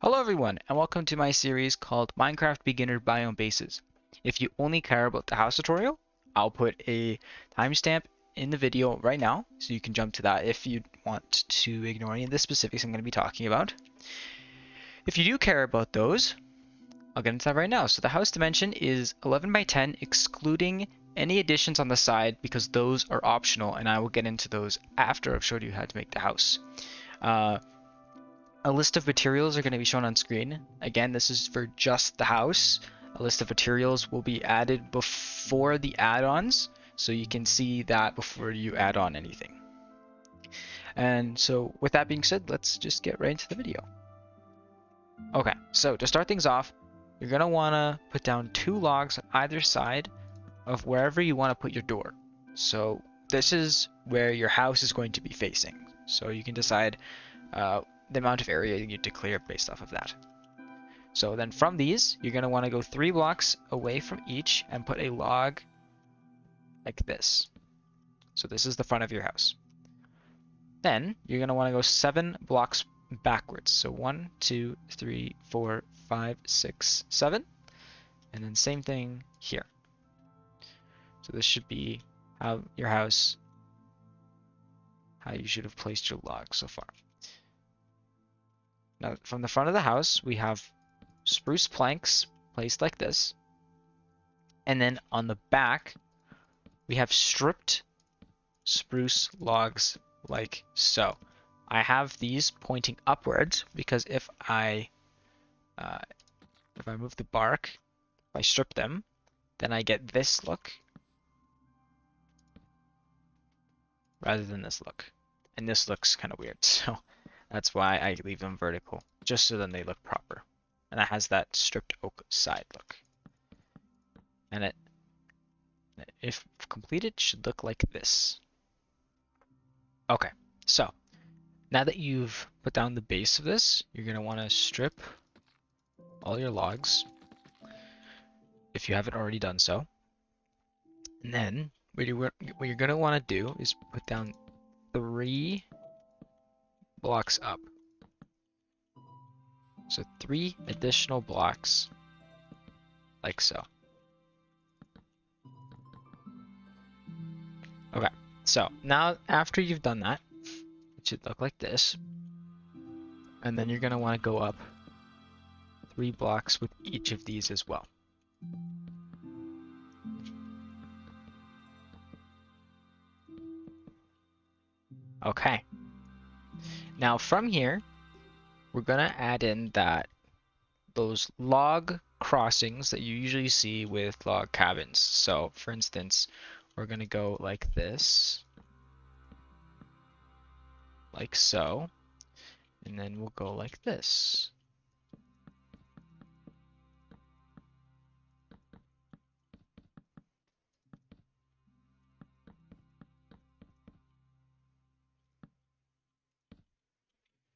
Hello everyone, and welcome to my series called Minecraft Beginner Biome Bases. If you only care about the house tutorial, I'll put a timestamp in the video right now, so you can jump to that if you want to ignore any of the specifics I'm going to be talking about. If you do care about those, I'll get into that right now. So the house dimension is 11 by 10, excluding any additions on the side because those are optional, and I will get into those after I've showed you how to make the house. A list of materials are going to be shown on screen. Again, this is for just the house. A list of materials will be added before the add-ons, so you can see that before you add on anything. And so with that being said, let's just get right into the video. Okay, so to start things off, you're going to want to put down 2 logs on either side of wherever you want to put your door. So this is where your house is going to be facing. So you can decide the amount of area you need to clear based off of that. So then from these, you're going to want to go 3 blocks away from each and put a log like this. So this is the front of your house. Then you're going to want to go 7 blocks backwards. So 1, 2, 3, 4, 5, 6, 7. And then same thing here. So this should be how your house, how you should have placed your log so far. Now, from the front of the house, we have spruce planks placed like this. And then on the back, we have stripped spruce logs like so. I have these pointing upwards because if I move the bark, if I strip them, then I get this look rather than this look. And this looks kind of weird, so that's why I leave them vertical, just so then they look proper. And it has that stripped oak side look. And it, if completed, should look like this. Okay, so now that you've put down the base of this, you're going to want to strip all your logs, if you haven't already done so. And then what you're going to want to do is put down 3 blocks up. So 3 additional blocks like so. Okay, so now after you've done that, it should look like this. And then you're going to want to go up 3 blocks with each of these as well. Okay. Now from here, we're going to add in those log crossings that you usually see with log cabins. So for instance, we're going to go like this, like so, and then we'll go like this.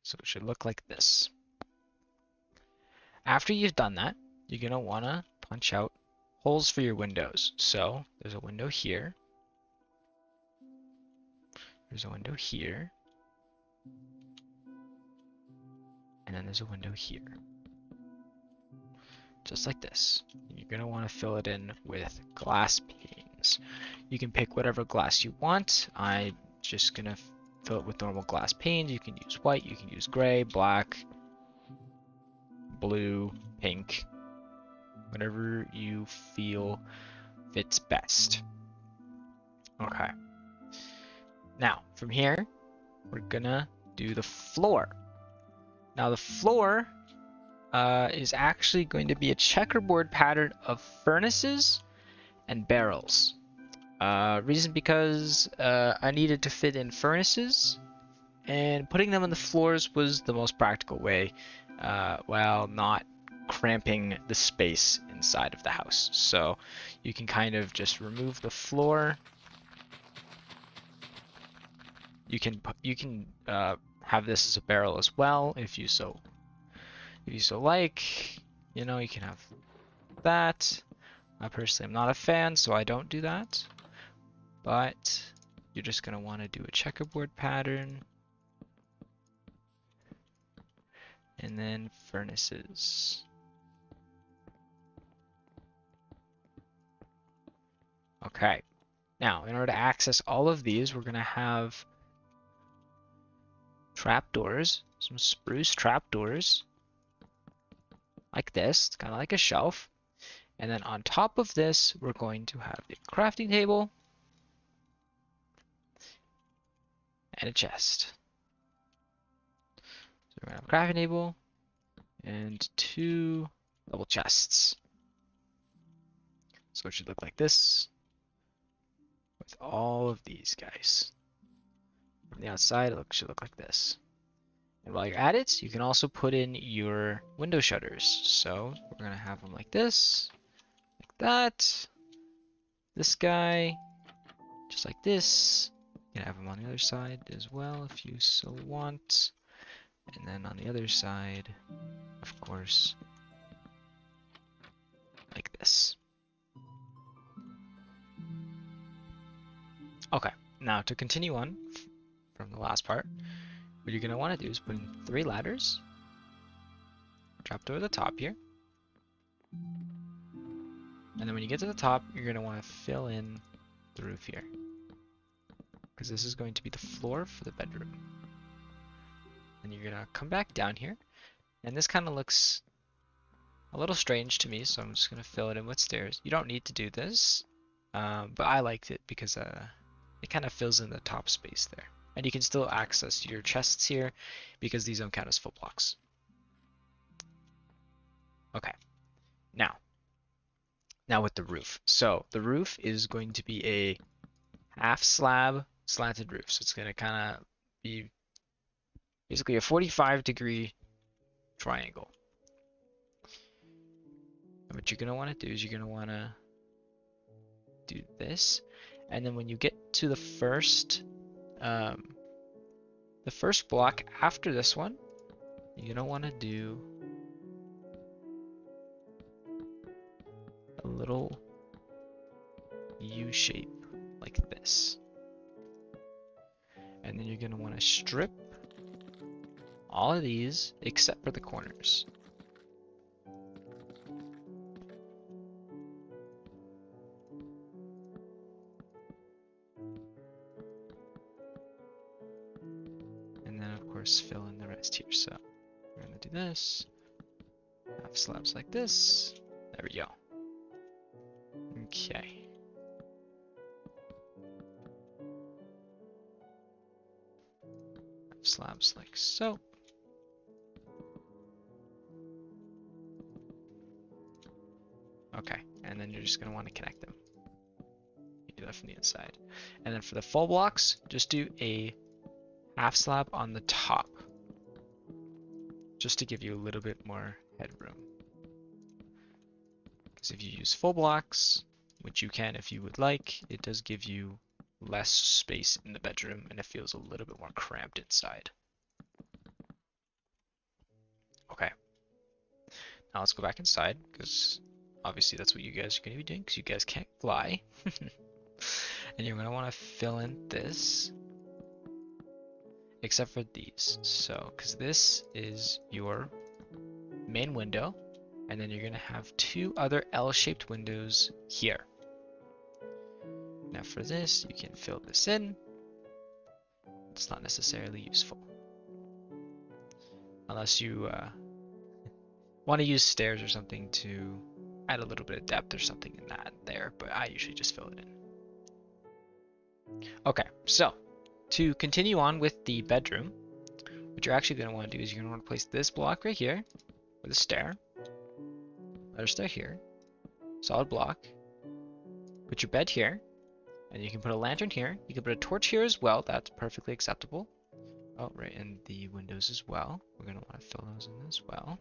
So it should look like this. After you've done that, you're going to want to punch out holes for your windows. So there's a window here. There's a window here. And then there's a window here. Just like this. You're going to want to fill it in with glass panes. You can pick whatever glass you want. I'm just going to fill it with normal glass panes. You can use white, you can use gray, black, blue, pink, whatever you feel fits best. Okay. Now, from here, we're gonna do the floor. Now, the floor is actually going to be a checkerboard pattern of furnaces and barrels. Reason because I needed to fit in furnaces, and putting them on the floors was the most practical way while not cramping the space inside of the house. So you can kind of just remove the floor. You can have this as a barrel as well if you so like. You know, you can have that. I personally am not a fan, so I don't do that. But you're just going to want to do a checkerboard pattern. and then furnaces. Okay, now in order to access all of these, we're going to have trapdoors, some spruce trapdoors, like this, kind of like a shelf. And then on top of this, we're going to have a crafting table and a chest. So we're going to have a crafting table and 2 double chests. So it should look like this with all of these guys. From the outside, it should look like this. And while you're at it, you can also put in your window shutters. So we're going to have them like this, like that. This guy, just like this. You can have them on the other side as well if you so want. And then on the other side, of course, like this. Okay, now to continue on from the last part, what you're going to want to do is put in 3 ladders, drop to the top here, and then when you get to the top, you're going to want to fill in the roof here, because this is going to be the floor for the bedroom. And you're going to come back down here, and this kind of looks a little strange to me, so I'm just going to fill it in with stairs. You don't need to do this, but I liked it because it kind of fills in the top space there. And you can still access your chests here because these don't count as full blocks. Okay, now with the roof. So the roof is going to be a half slab slanted roof. So it's going to kind of be basically a 45-degree triangle. And what you're going to want to do is you're going to want to do this. And then when you get to the first block after this one, you're going to want to do a little U shape like this. And then you're going to want to strip all of these except for the corners. And then of course fill in the rest here. So we're going to do this, half slabs like this. There we go. Okay. Slabs like so. Okay, and then you're just going to want to connect them. You do that from the inside. And then for the full blocks, just do a half slab on the top, just to give you a little bit more headroom. Because if you use full blocks, which you can if you would like, it does give you less space in the bedroom and it feels a little bit more cramped inside. Okay, now let's go back inside because obviously that's what you guys are going to be doing because you guys can't fly. And you're going to want to fill in this except for these. So because this is your main window, and then you're going to have 2 other L-shaped windows here. Now for this, you can fill this in. It's not necessarily useful. Unless you want to use stairs or something to add a little bit of depth or something in that there, but I usually just fill it in. Okay, so to continue on with the bedroom, what you're actually going to want to do is you're going to want to place this block right here with a stair. Let her stay here. Solid block. Put your bed here. And you can put a lantern here. You can put a torch here as well. That's perfectly acceptable. Oh, right, and the windows as well. We're going to want to fill those in as well.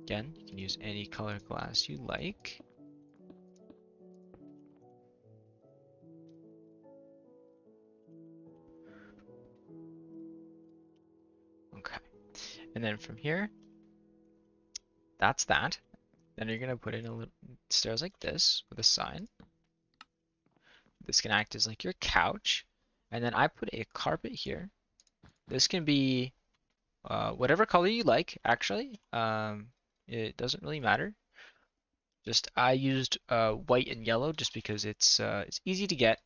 Again, you can use any color glass you like. Okay. And then from here, that's that. Then you're going to put in a little stairs like this with a sign. This can act as like your couch. And then I put a carpet here This can be whatever color you like, actually. It doesn't really matter. Just I used white and yellow just because it's easy to get.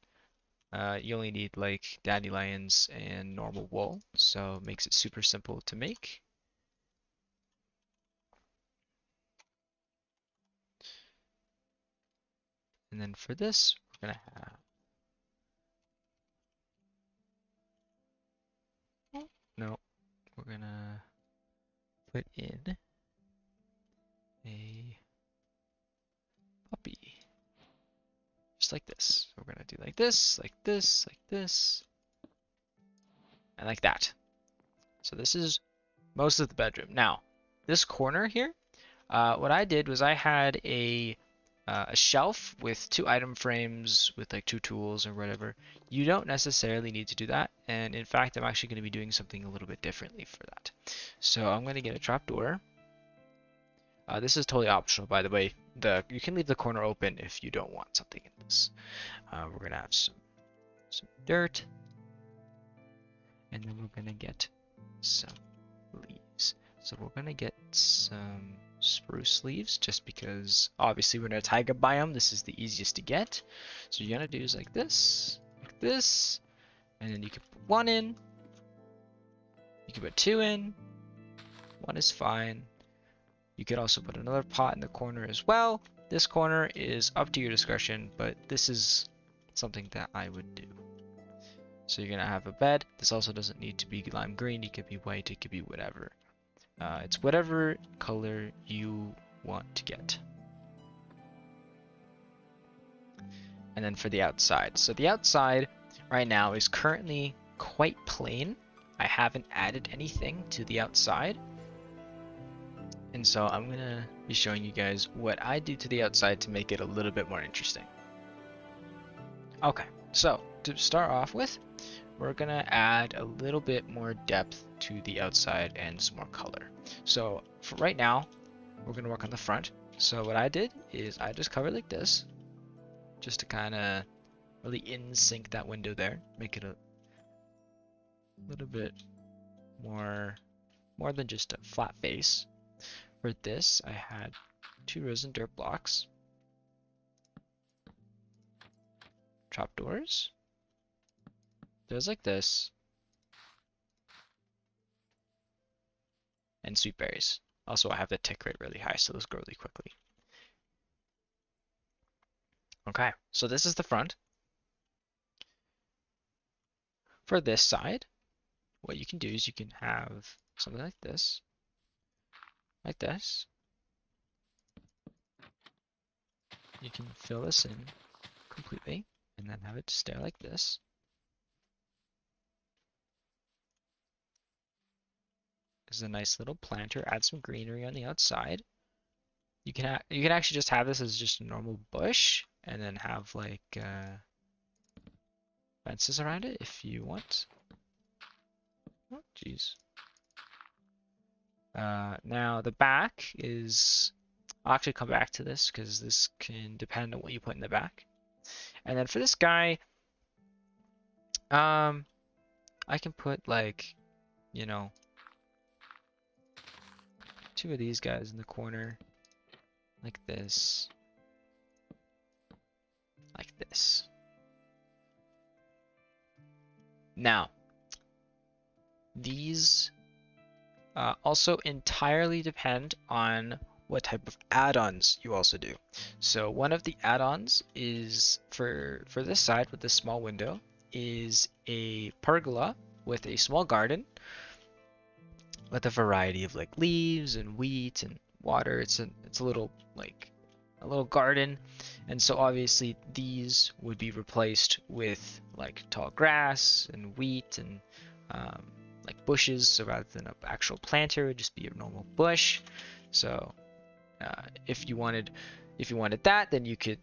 You only need like dandelions and normal wool, so it makes it super simple to make. And then for this, we're gonna have, no, we're gonna put in a puppy, just like this. So we're gonna do like this, like this, like this, and like that. So this is most of the bedroom. Now, this corner here, what I did was I had a shelf with two item frames with like two tools or whatever. You don't necessarily need to do that, and in fact, I'm actually going to be doing something a little bit differently for that. So I'm going to get a trapdoor. This is totally optional, by the way. You can leave the corner open if you don't want something in this. We're going to have some dirt, and then we're going to get some leaves. So we're going to get some spruce leaves just because obviously we're in a taiga biome, this is the easiest to get. So you're gonna do is like this, and then you can put one in, you can put two in, one is fine. You could also put another pot in the corner as well. This corner is up to your discretion, but this is something that I would do. So you're gonna have a bed. This also doesn't need to be lime green, it could be white, it could be whatever. It's whatever color you want to get. And then for the outside. So the outside right now is currently quite plain. I haven't added anything to the outside. And so I'm going to be showing you guys what I do to the outside to make it a little bit more interesting. Okay, so to start off with, we're going to add a little bit more depth to the outside and some more color. So for right now, we're going to work on the front. So what I did is I just covered like this, just to kind of really in sync that window there, make it a little bit more than just a flat face. For this, I had 2 rows of dirt blocks, trapdoors, doors like this, and sweet berries. Also, I have the tick rate really high, so those grow really quickly. Okay, so this is the front. For this side, what you can do is you can have something like this, You can fill this in completely, and then have it stay like this. This is a nice little planter. Add some greenery on the outside. You can actually just have this as just a normal bush, and then have like fences around it if you want. Oh, jeez. Now the back is. I'll actually come back to this because this can depend on what you put in the back. And then for this guy, I can put like, you know, 2 of these guys in the corner, like this, like this. Now, these also entirely depend on what type of add-ons you also do. So one of the add-ons is for this side with this small window is a pergola with a small garden with a variety of like leaves and wheat and water. It's a little like a little garden, and so obviously these would be replaced with like tall grass and wheat and like bushes. So rather than an actual planter, it would just be a normal bush. So if you wanted that, then you could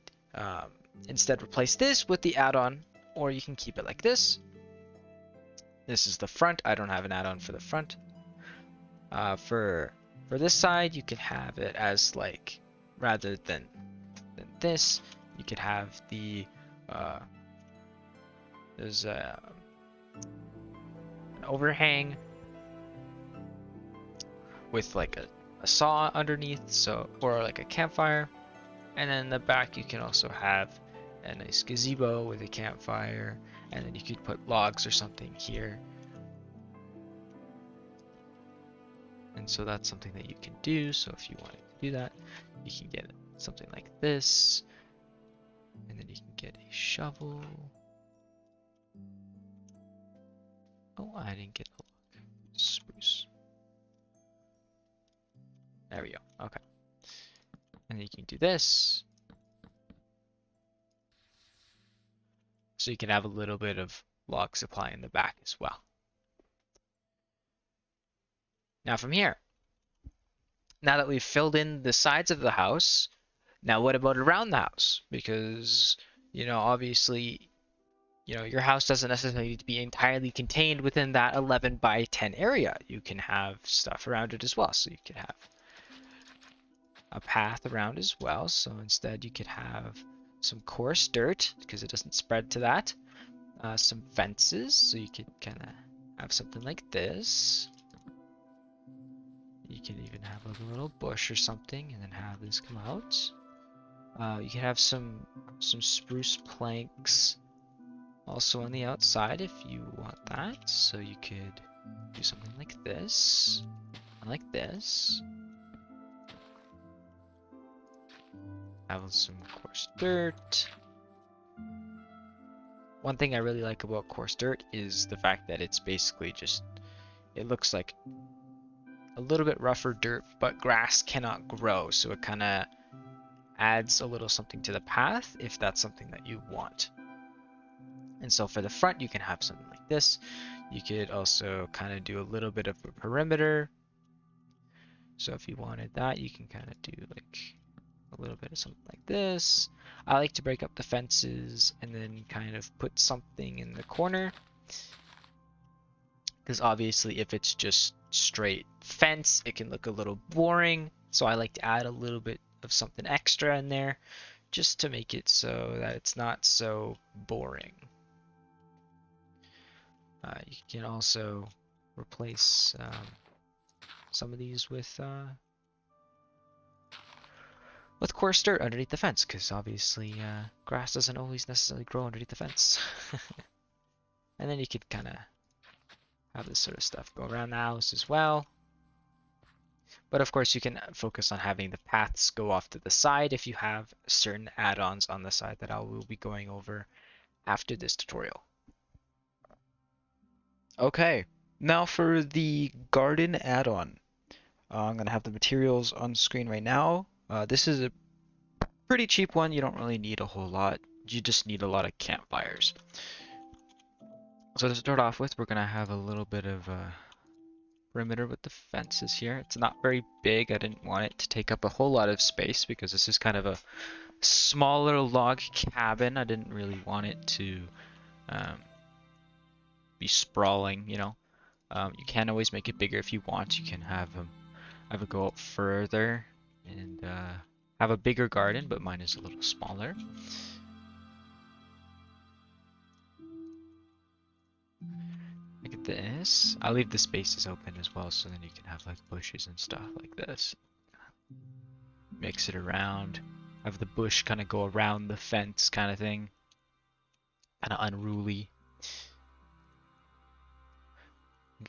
instead replace this with the add-on, or you can keep it like this. This is the front. I don't have an add-on for the front. For this side, you can have it as like, rather than this, you could have the there's overhang with like a saw underneath, so, or like a campfire. And then in the back you can also have a nice gazebo with a campfire, and then you could put logs or something here. And so that's something that you can do. So if you wanted to do that, you can get something like this, and then you can get a shovel. Oh, I didn't get a log. Spruce. There we go. Okay. And then you can do this. So you can have a little bit of log supply in the back as well. Now from here, now that we've filled in the sides of the house, now what about around the house? Because, obviously, your house doesn't necessarily need to be entirely contained within that 11 by 10 area. You can have stuff around it as well. So you could have a path around as well. So instead you could have some coarse dirt because it doesn't spread to that. Some fences, so you could kind of have something like this. You can even have like a little bush or something and then have this come out. You can have some spruce planks also on the outside if you want that. So you could do something like this and like this. Have some coarse dirt. One thing I really like about coarse dirt is the fact that it's basically just, it looks like a little bit rougher dirt, but grass cannot grow, so it kind of adds a little something to the path if that's something that you want. And so for the front, you can have something like this. You could also kind of do a little bit of a perimeter. So if you wanted that, you can kind of do like a little bit of something like this. I like to break up the fences and then kind of put something in the corner, because obviously if it's just straight fence, it can look a little boring. So I like to add a little bit of something extra in there just to make it so that it's not so boring. You can also replace some of these with coarse dirt underneath the fence, because obviously grass doesn't always necessarily grow underneath the fence. And then you could kind of have this sort of stuff go around the house as well. But of course you can focus on having the paths go off to the side if you have certain add-ons on the side that I will be going over after this tutorial. Okay, now for the garden add-on. I'm going to have the materials on screen right now. This is a pretty cheap one. You don't really need a whole lot. You just need a lot of campfires. So to start off with, we're going to have a little bit of a perimeter with the fences here. It's not very big. I didn't want it to take up a whole lot of space because this is kind of a smaller log cabin. I didn't really want it to be sprawling, you can always make it bigger if you want. You can have it go out further and have a bigger garden, but mine is a little smaller. Look at this. I'll leave the spaces open as well, so then you can have like bushes and stuff like this. Mix it around. Have the bush kind of go around the fence kind of thing. Kind of unruly.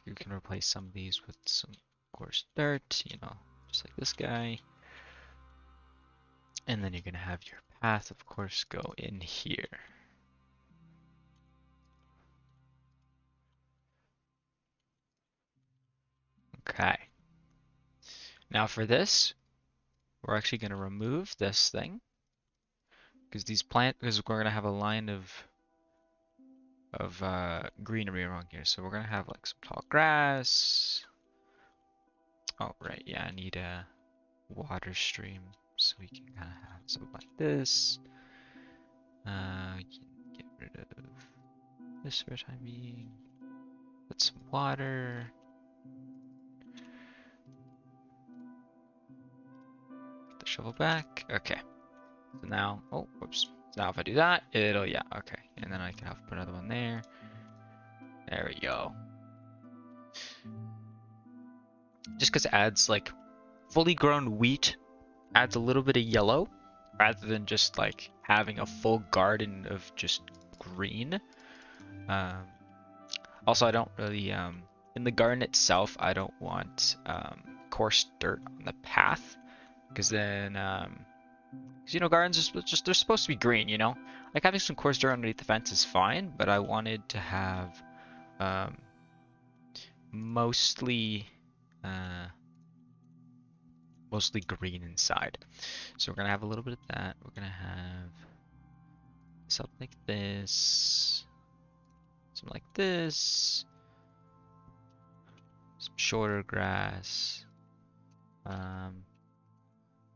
You can replace some of these with some coarse dirt, just like this guy. And then you're going to have your path, of course, go in here. Okay. Now for this, we're actually going to remove this thing, because we're going to have a line of greenery around here. So we're going to have like some tall grass. Oh, right. Yeah, I need a water stream, so we can kind of have something like this. We can get rid of this for the time being. Put some water. Get the shovel back. Okay. So now, oh, whoops. Now if I do that, yeah, okay. And then I can put another one there. There we go. just because it adds like fully grown wheat adds a little bit of yellow rather than just like having a full garden of just green. Um, Also, I don't really in the garden itself, I don't want coarse dirt on the path because then 'cause, you know, gardens are just they're supposed to be green, you know. Like having some coarse dirt underneath the fence is fine, but I wanted to have um, mostly uh, mostly green inside. So we're gonna have a little bit of that. We're gonna have something like this, something like this, some shorter grass. Um,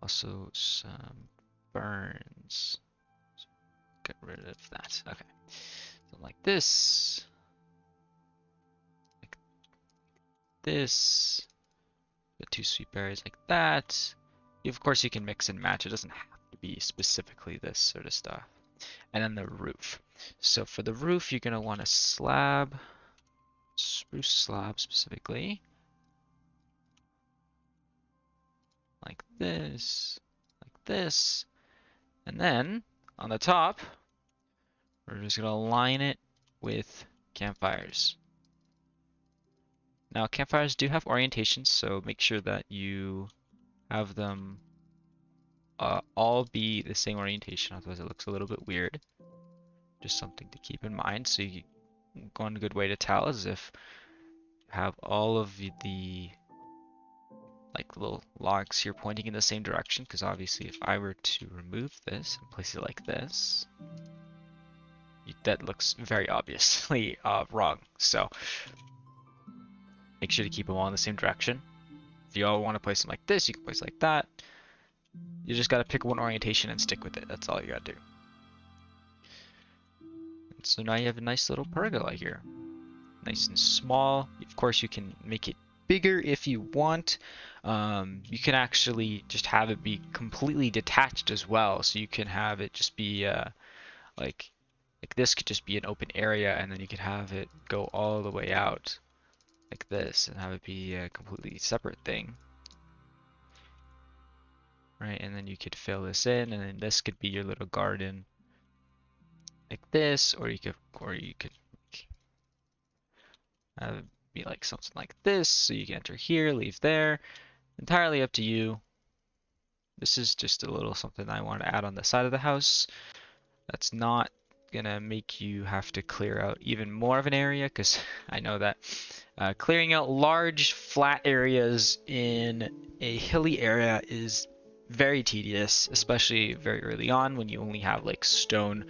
Also some burns. So get rid of that. Okay. Something like this. Like this. The two sweet berries like that. Of course you can mix and match. It doesn't have to be specifically this sort of stuff. And then the roof. So for the roof you're gonna want a slab. Spruce slab specifically. Like this. Like this. And then on the top we're just gonna line it with campfires. Now campfires do have orientations, so make sure that you have them all be the same orientation, otherwise it looks a little bit weird. Just something to keep in mind. So one good way to tell is if you have all of the like little logs here pointing in the same direction, because obviously if I were to remove this and place it like this, that looks very obviously wrong. So make sure to keep them all in the same direction. If you all want to place them like this, you can place it like that. You just got to pick one orientation and stick with it. That's all you got to do. And so now you have a nice little pergola here. Nice and small. Of course, you can make it bigger if you want. You can actually just have it be completely detached as well. So you can have it just be like this could just be an open area, and then you could have it go all the way out like this and have it be a completely separate thing. Right, and then you could fill this in, and then this could be your little garden like this, or you could have it be like something like this, so you can enter here, leave there. Entirely up to you. This is just a little something I want to add on the side of the house. That's not gonna make you have to clear out even more of an area, because I know that clearing out large flat areas in a hilly area is very tedious, especially very early on when you only have like stone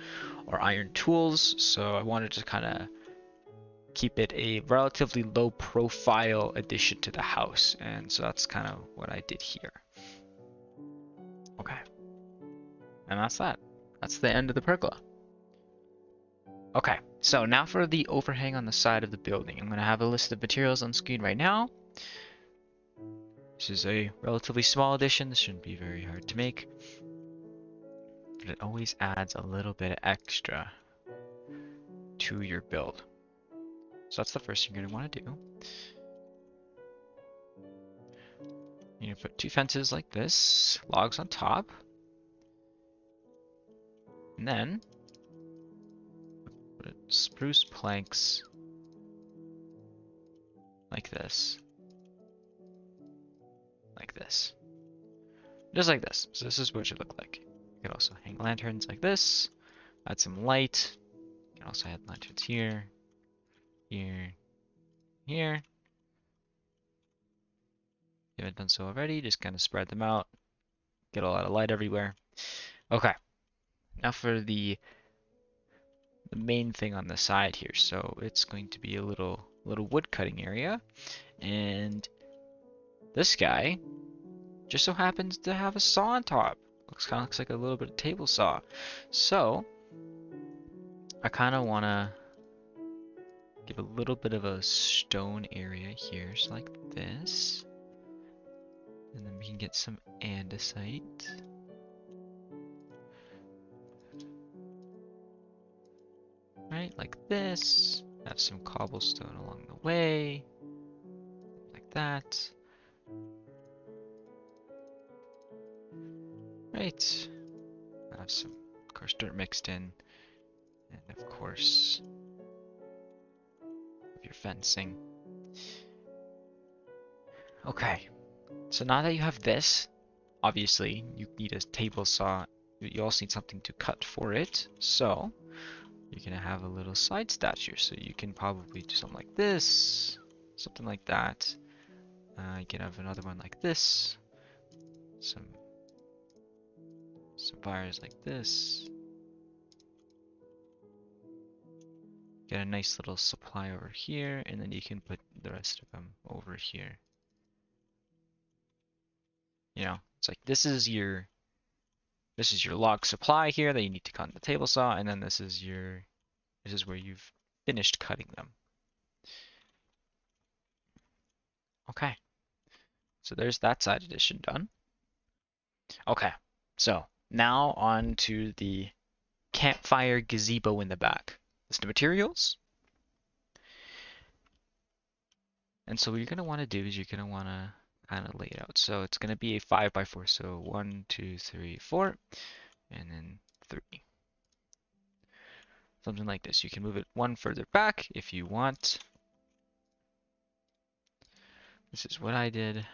or iron tools. So I wanted to kind of keep it a relatively low profile addition to the house, and so that's kind of what I did here. Okay, and that's that. That's the end of the pergola. Okay, so now for the overhang on the side of the building. I'm going to have a list of materials on screen right now. This is a relatively small addition. This shouldn't be very hard to make, but it always adds a little bit of extra to your build. So that's the first thing you're going to want to do. You're going to put two fences like this, logs on top, and then put spruce planks like this. Like this. Just like this. So this is what it should look like. You can also hang lanterns like this, add some light. You can also add lanterns here, here, here. If you haven't done so already, just kind of spread them out. Get a lot of light everywhere. Okay, now for the main thing on the side here. So it's going to be a little wood cutting area, and this guy just so happens to have a saw on top. Looks like a little bit of table saw. So I kind of want to give a little bit of a stone area here, so like this. And then we can get some andesite. Right, like this. Have some cobblestone along the way. Like that. Right. Have some, of course, dirt mixed in, and of course, your fencing. Okay. So now that you have this, obviously you need a table saw. You also need something to cut for it. So you're gonna have a little side statue. So you can probably do something like this, something like that. You can have another one like this. Some bars like this. Get a nice little supply over here, and then you can put the rest of them over here. You know, it's like this is your log supply here that you need to cut in the table saw, and then this is where you've finished cutting them. Okay, so there's that side addition done. Okay, so now on to the campfire gazebo in the back. List of materials. And so what you're gonna want to do is you're gonna want to kind of lay it out. So it's gonna be a 5x4. So 1, 2, 3, 4, and then 3. Something like this. You can move it one further back if you want. This is what I did.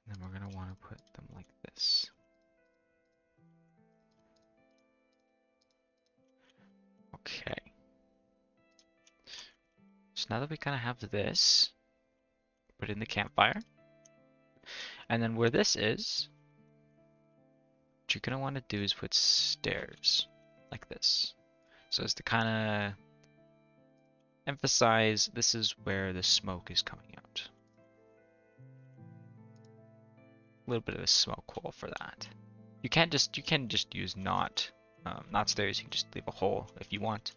And then we're going to want to put them like this. Okay. So now that we kind of have this, put it in the campfire. And then where this is, what you're going to want to do is put stairs like this. So as to kind of emphasize, this is where the smoke is coming out. A little bit of a smoke hole for that. You can just use not stairs. You can just leave a hole if you want.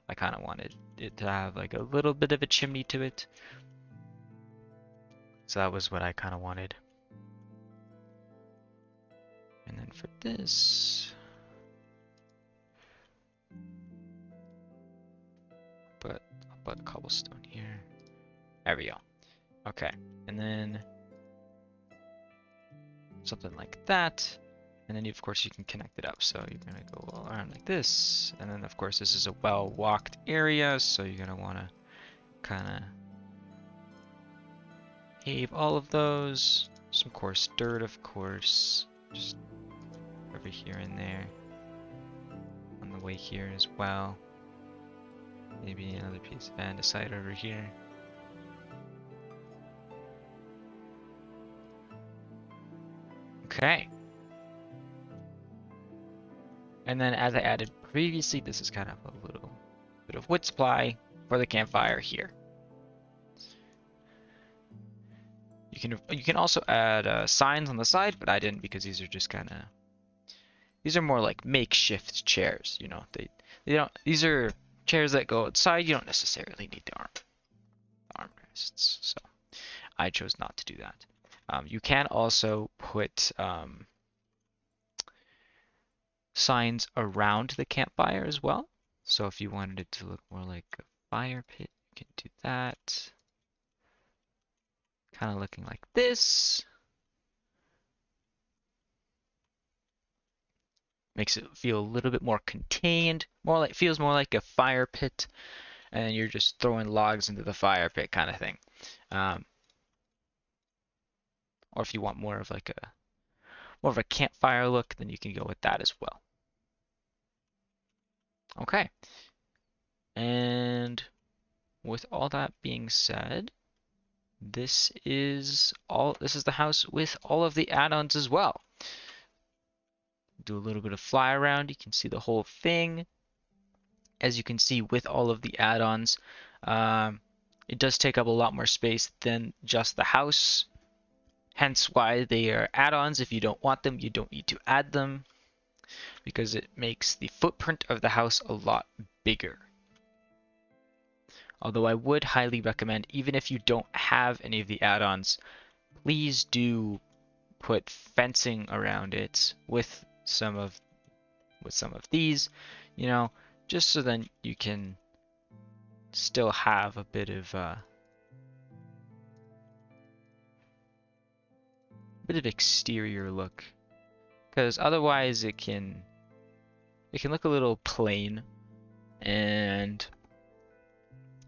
I kind of wanted it to have like a little bit of a chimney to it, so that was what I kind of wanted. And then for this, I'll put cobblestone here. There we go. Okay, and then something like that. And then of course you can connect it up. So you're gonna go all around like this. And then of course this is a well-walked area, so you're gonna wanna kinda pave all of those. Some coarse dirt, of course. Just over here and there. On the way here as well. Maybe another piece of andesite over here. Okay. And then as I added previously, this is kind of a little bit of wood supply for the campfire here. You can also add signs on the side, but I didn't because these are just kind of, these are more like makeshift chairs, you know. They don't, these are chairs that go outside. You don't necessarily need the armrests, so I chose not to do that. You can also put signs around the campfire as well. So if you wanted it to look more like a fire pit, you can do that. Kind of looking like this. Makes it feel a little bit more contained, feels more like a fire pit, and you're just throwing logs into the fire pit kind of thing. Or if you want more of a campfire look, then you can go with that as well. Okay. And with all that being said, this is the house with all of the add-ons as well. Do a little bit of fly around, you can see the whole thing. As you can see with all of the add-ons, it does take up a lot more space than just the house. Hence why they are add-ons. If you don't want them, you don't need to add them, because it makes the footprint of the house a lot bigger. Although I would highly recommend, even if you don't have any of the add-ons, please do put fencing around it with some of these, you know, just so then you can still have a bit of bit of exterior look, because otherwise it can look a little plain, and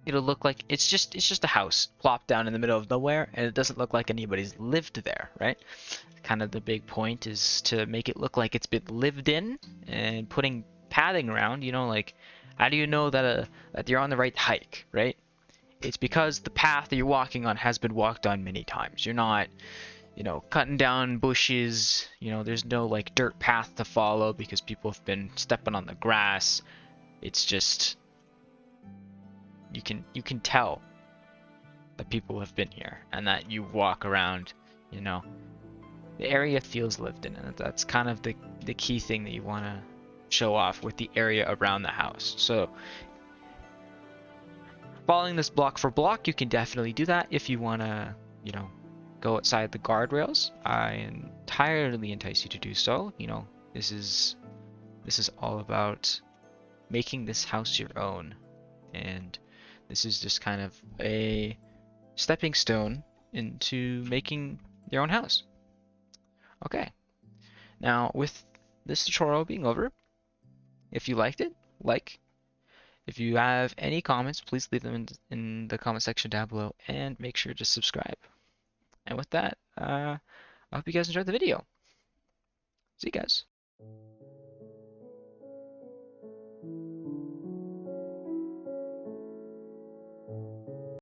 it'll look like it's just a house plopped down in the middle of nowhere, and it doesn't look like anybody's lived there, right? Kind of the big point is to make it look like it's been lived in, and putting padding around, you know, like how do you know that that you're on the right hike, right? It's because the path that you're walking on has been walked on many times. You're not, you know, cutting down bushes, you know, there's no like dirt path to follow because people have been stepping on the grass. It's just you can tell that people have been here and that you walk around, you know, the area feels lived in, and that's kind of the key thing that you want to show off with the area around the house. So following this block for block, you can definitely do that if you want to, you know, go outside the guardrails. I entirely entice you to do so. You know, this is all about making this house your own, and this is just kind of a stepping stone into making your own house. Okay, now with this tutorial being over, if you liked it, like. If you have any comments, please leave them in the comment section down below, and make sure to subscribe. And with that, I hope you guys enjoyed the video. See you guys.